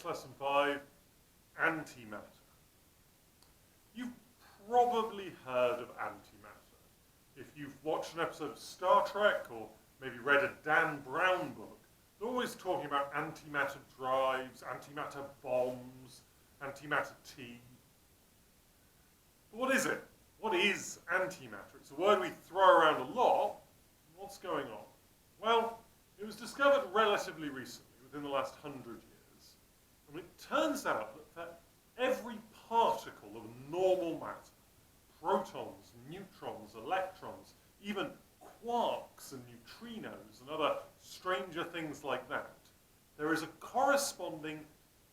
Physics Lesson 5, Antimatter. You've probably heard of antimatter. If you've watched an episode of Star Trek or maybe read a Dan Brown book, they're always talking about antimatter drives, antimatter bombs, antimatter tea. But what is it? What is antimatter? It's a word we throw around a lot. What's going on? Well, it was discovered relatively recently, within the last 100 years. And it turns out that for every particle of normal matter, protons, neutrons, electrons, even quarks and neutrinos and other stranger things like that, there is a corresponding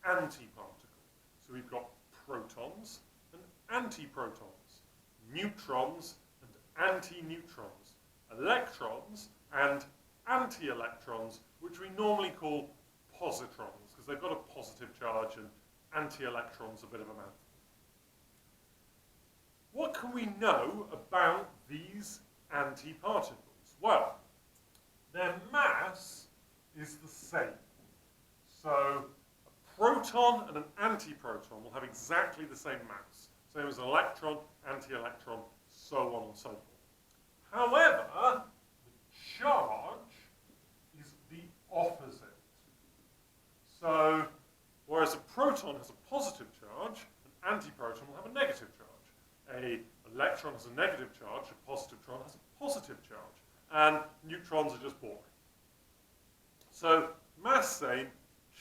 antiparticle. So we've got protons and antiprotons, neutrons and antineutrons, electrons and anti-electrons, which we normally call positrons, because they've got a positive charge and anti-electrons a bit of a mouthful. What can we know about these antiparticles? Well, their mass is the same. So a proton and an antiproton will have exactly the same mass. Same as an electron, anti-electron, so on and so forth. However, the charge is the opposite. So, whereas a proton has a positive charge, an antiproton will have a negative charge. An electron has a negative charge, a positron has a positive charge. And neutrons are just boring. So, mass same,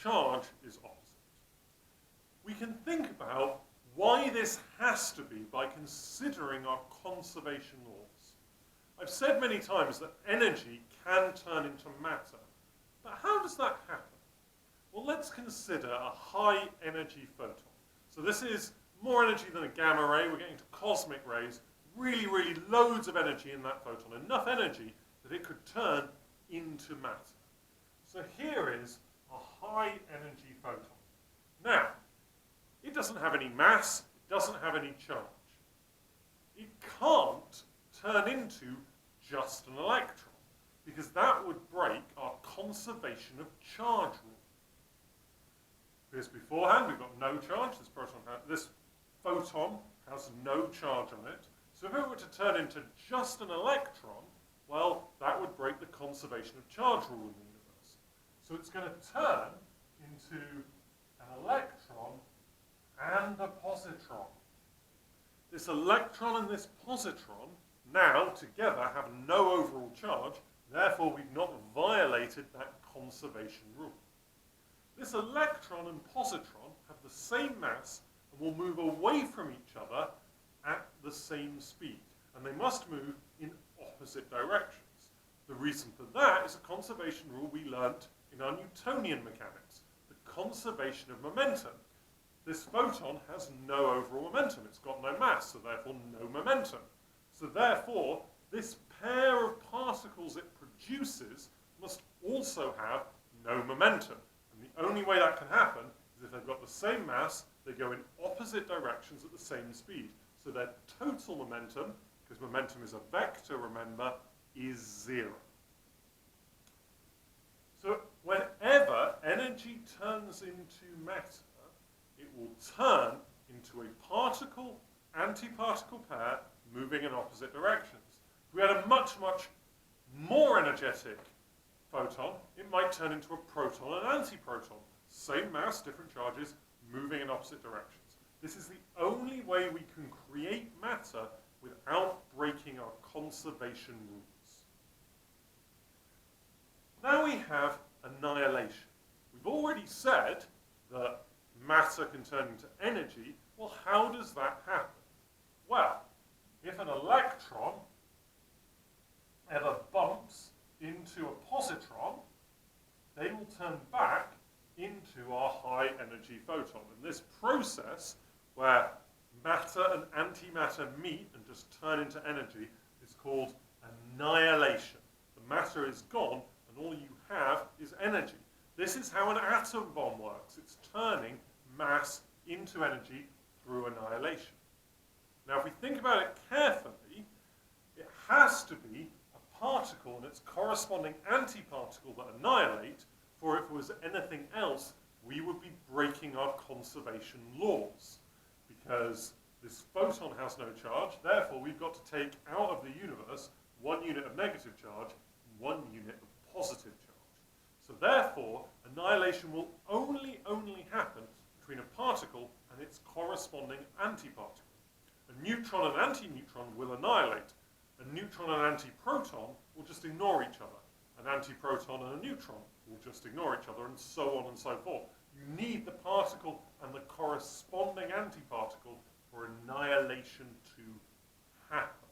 charge is opposite. We can think about why this has to be by considering our conservation laws. I've said many times that energy can turn into matter. But how does that happen? Well, let's consider a high-energy photon. So this is more energy than a gamma ray. We're getting to cosmic rays. Really, really loads of energy in that photon. Enough energy that it could turn into matter. So here is a high-energy photon. Now, it doesn't have any mass. It doesn't have any charge. It can't turn into just an electron, because that would break our conservation of charge rule. Because beforehand, we've got no charge. This photon has no charge on it. So if it were to turn into just an electron, well, that would break the conservation of charge rule in the universe. So it's going to turn into an electron and a positron. This electron and this positron now together have no overall charge, therefore we've not violated that conservation rule. This electron and positron have the same mass and will move away from each other at the same speed, and they must move in opposite directions. The reason for that is a conservation rule we learnt in our Newtonian mechanics, the conservation of momentum. This photon has no overall momentum. It's got no mass, so therefore no momentum. So therefore, this pair of particles it produces must also have no momentum. And the only way that can happen is if they've got the same mass, they go in opposite directions at the same speed. So their total momentum, because momentum is a vector, remember, is zero. So whenever energy turns into matter, it will turn into a particle-antiparticle pair moving in opposite directions. If we had a much, much more energetic photon, it might turn into a proton and antiproton. Same mass, different charges, moving in opposite directions. This is the only way we can create matter without breaking our conservation rules. Now we have annihilation. We've already said that matter can turn into energy. Well, how does that happen? Well, if an electron ever bumps into a positron, they will turn back into our high-energy photon. And this process, where matter and antimatter meet and just turn into energy, is called annihilation. The matter is gone, and all you have is energy. This is how an atom bomb works. It's turning mass into energy through annihilation. Now, if we think about it carefully, it has to be a particle and its corresponding antiparticle that annihilate, for if it was anything else, we would be breaking our conservation laws, because this photon has no charge, therefore we've got to take out of the universe 1 unit of negative charge and 1 unit of positive charge. So therefore, annihilation will only happen between a particle and its corresponding antiparticle. A neutron and antineutron will annihilate. A neutron and antiproton will just ignore each other. An antiproton and a neutron will just ignore each other, and so on and so forth. You need the particle and the corresponding antiparticle for annihilation to happen.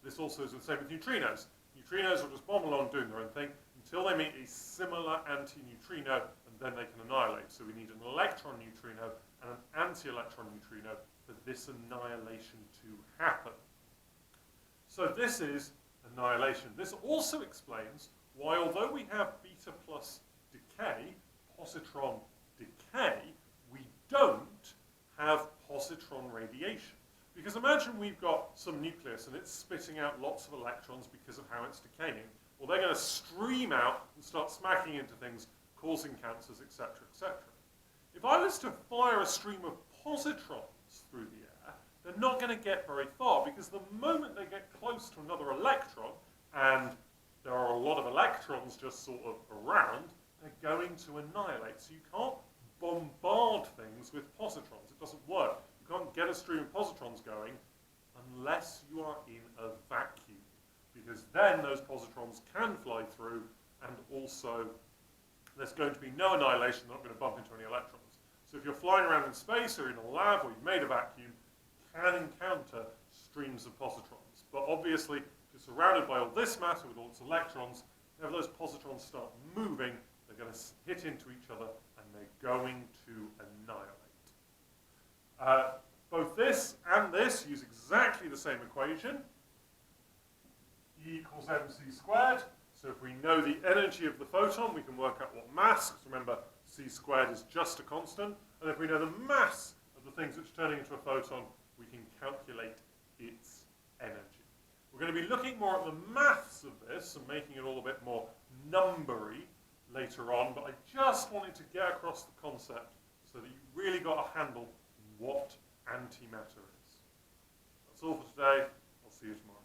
This also is the same with neutrinos. Neutrinos will just bomb along doing their own thing until they meet a similar antineutrino, and then they can annihilate. So we need an electron neutrino and an anti-electron neutrino for this annihilation to happen. So this is annihilation. This also explains why, although we have beta plus decay, positron decay, we don't have positron radiation. Because imagine we've got some nucleus and it's spitting out lots of electrons because of how it's decaying. Well, they're going to stream out and start smacking into things, causing cancers, etc., etc. If I was to fire a stream of positrons through the air, they're not going to get very far, because the moment they get close to another electron, and there are a lot of electrons just sort of around, they're going to annihilate. So you can't bombard things with positrons. It doesn't work. You can't get a stream of positrons going unless you are in a vacuum, because then those positrons can fly through, and also there's going to be no annihilation. They're not going to bump into any electrons. So if you're flying around in space or in a lab or you've made a vacuum, you can encounter streams of positrons. But obviously, if you're surrounded by all this matter with all its electrons, whenever those positrons start moving, they're going to hit into each other and they're going to annihilate. Both this and this use exactly the same equation. E equals mc squared. So if we know the energy of the photon, we can work out what mass, because remember, c squared is just a constant. And if we know the mass of the things which are turning into a photon, we can calculate its energy. We're going to be looking more at the maths of this and making it all a bit more numbery later on, but I just wanted to get across the concept so that you really got a handle on what antimatter is. That's all for today. I'll see you tomorrow.